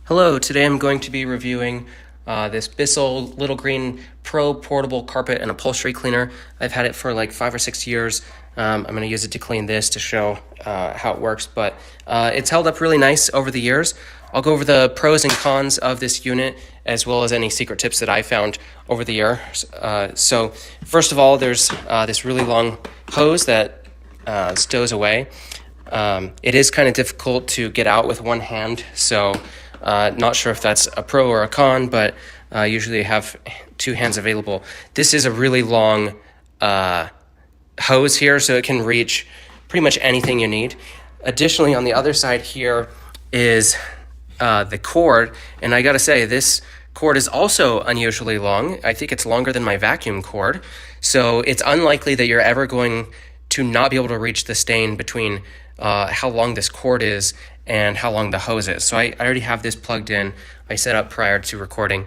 Hello, today I'm going to be reviewing this Bissell Little Green Pro Portable Carpet and Upholstery Cleaner. I've had it for like 5 or 6 years. I'm going to use it to clean this to show how it works, but it's held up really nice over the years. I'll go over the pros and cons of this unit as well as any secret tips that I found over the years. So first of all, there's this really long hose that stows away. It is kind of difficult to get out with one hand, so not sure if that's a pro or a con, but usually I have two hands available. This is a really long hose here, so it can reach pretty much anything you need. Additionally, on the other side here is the cord, and I gotta say, this cord is also unusually long. I think it's longer than my vacuum cord, so it's unlikely that you're ever going to not be able to reach the stain between how long this cord is and how long the hose is. So I already have this plugged in. I set up prior to recording.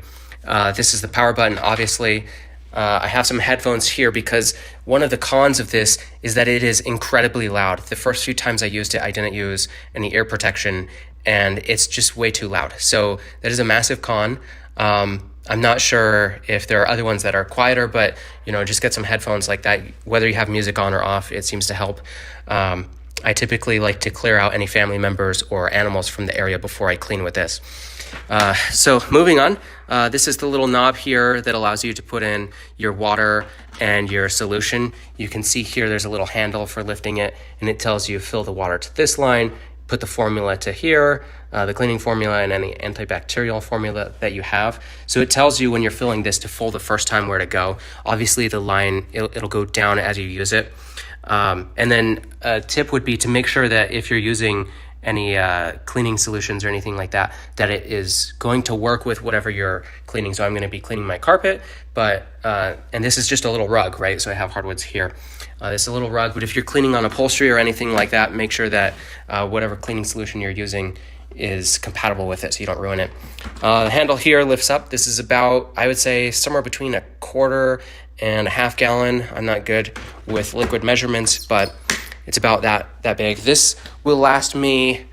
This is the power button, obviously. I have some headphones here because one of the cons of this is that it is incredibly loud. The first few times I used it, I didn't use any ear protection, and it's just way too loud. So that is a massive con. I'm not sure if there are other ones that are quieter, but just get some headphones like that. Whether you have music on or off, it seems to help. I typically like to clear out any family members or animals from the area before I clean with this. So moving on, this is the little knob here that allows you to put in your water and your solution. You can see here there's a little handle for lifting it, and it tells you fill the water to this line, put the formula to here, the cleaning formula and any antibacterial formula that you have. So it tells you when you're filling this to full the first time where to go. Obviously the line, it'll go down as you use it. And then a tip would be to make sure that if you're using any cleaning solutions or anything like that, that it is going to work with whatever you're cleaning. So I'm going to be cleaning my carpet, but and this is just a little rug, right? So I have hardwoods here. This is a little rug, but if you're cleaning on upholstery or anything like that, make sure that whatever cleaning solution you're using is compatible with it so you don't ruin it. The handle here lifts up. This is about, I would say, somewhere between 1/4 and 1/2 gallon. I'm not good with liquid measurements, but it's about that big. This will last me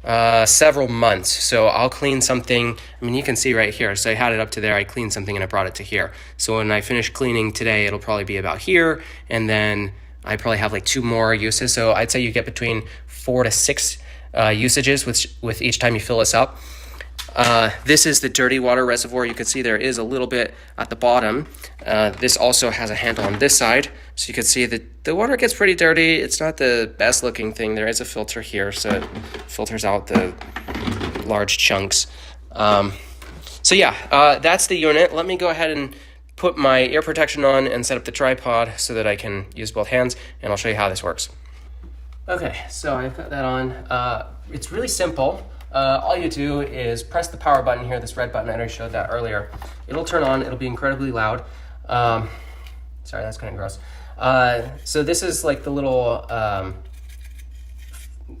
several months, so I'll clean something. I mean, you can see right here, so I had it up to there, I cleaned something and I brought it to here. So when I finish cleaning today, it'll probably be about here, and then I probably have like 2 more uses. So I'd say you get between 4 to 6 usages with each time you fill this up. This is the dirty water reservoir. You can see there is a little bit at the bottom. This also has a handle on this side, so you can see that the water gets pretty dirty. It's not the best looking thing. There is a filter here, so it filters out the large chunks. So yeah, that's the unit. Let me go ahead and put my ear protection on and set up the tripod so that I can use both hands, and I'll show you how this works. Okay, so I've got that on. It's really simple. All you do is press the power button here, this red button. I already showed that earlier. It'll turn on. It'll be incredibly loud. Sorry, that's kind of gross. So this is like the little, I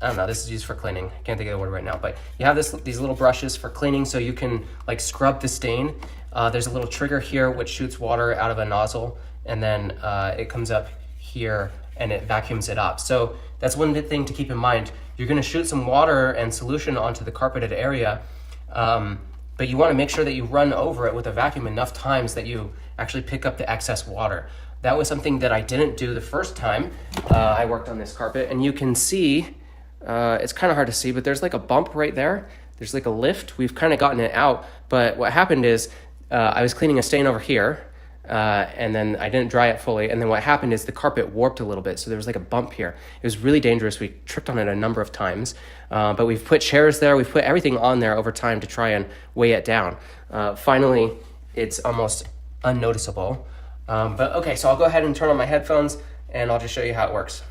don't know, this is used for cleaning. I can't think of the word right now, but you have these little brushes for cleaning so you can like scrub the stain. There's a little trigger here which shoots water out of a nozzle, and then it comes up here and it vacuums it up. So that's one thing to keep in mind. You're going to shoot some water and solution onto the carpeted area, but you want to make sure that you run over it with a vacuum enough times that you actually pick up the excess water. That was something that I didn't do the first time I worked on this carpet, and you can see, it's kind of hard to see, but there's like a bump right there. There's like a lift. We've kind of gotten it out, but what happened is I was cleaning a stain over here, and then I didn't dry it fully, and then what happened is the carpet warped a little bit, so there was like a bump here. It was really dangerous. We tripped on it a number of times, but we've put chairs there, we've put everything on there over time to try and weigh it down. Finally, it's almost unnoticeable. But okay, so I'll go ahead and turn on my headphones, and I'll just show you how it works.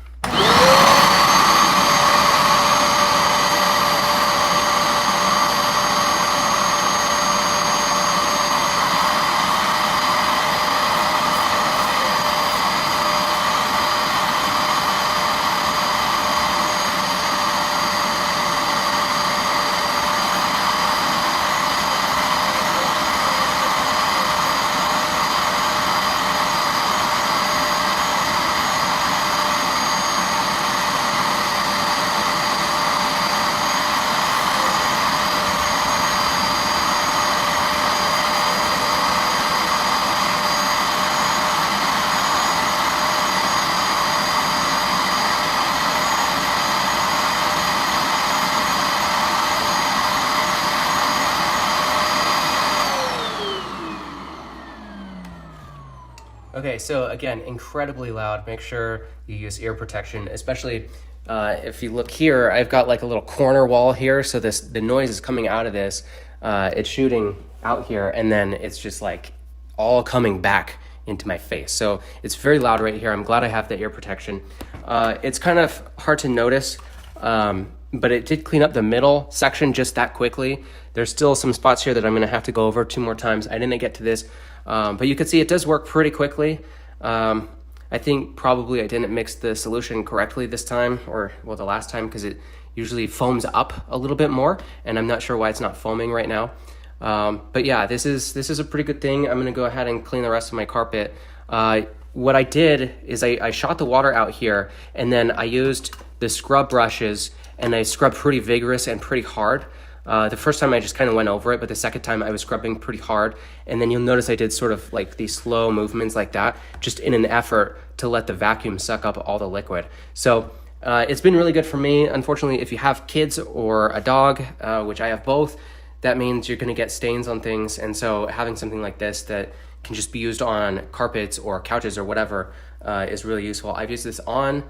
Okay, so again, incredibly loud. Make sure you use ear protection, especially if you look here, I've got like a little corner wall here. So the noise is coming out of this. It's shooting out here, and then it's just like all coming back into my face. So it's very loud right here. I'm glad I have the ear protection. It's kind of hard to notice, but it did clean up the middle section just that quickly. There's still some spots here that I'm gonna have to go over 2 more times. I didn't get to this, but you can see it does work pretty quickly. I think probably I didn't mix the solution correctly this time, or well, the last time, because it usually foams up a little bit more, and I'm not sure why it's not foaming right now. But yeah, this is a pretty good thing. I'm gonna go ahead and clean the rest of my carpet. What I did is I shot the water out here, and then I used the scrub brushes, and I scrubbed pretty vigorous and pretty hard. The first time I just kind of went over it, but the second time I was scrubbing pretty hard. And then you'll notice I did sort of like these slow movements like that, just in an effort to let the vacuum suck up all the liquid. So it's been really good for me. Unfortunately, if you have kids or a dog, which I have both, that means you're gonna get stains on things. And so having something like this that can just be used on carpets or couches or whatever is really useful. I've used this on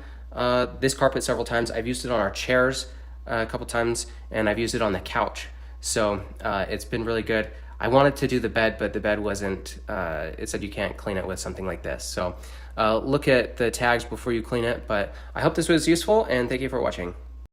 this carpet several times. I've used it on our chairs a couple times, and I've used it on the couch. So it's been really good. I wanted to do the bed, but the bed wasn't, it said you can't clean it with something like this. So look at the tags before you clean it, but I hope this was useful, and thank you for watching.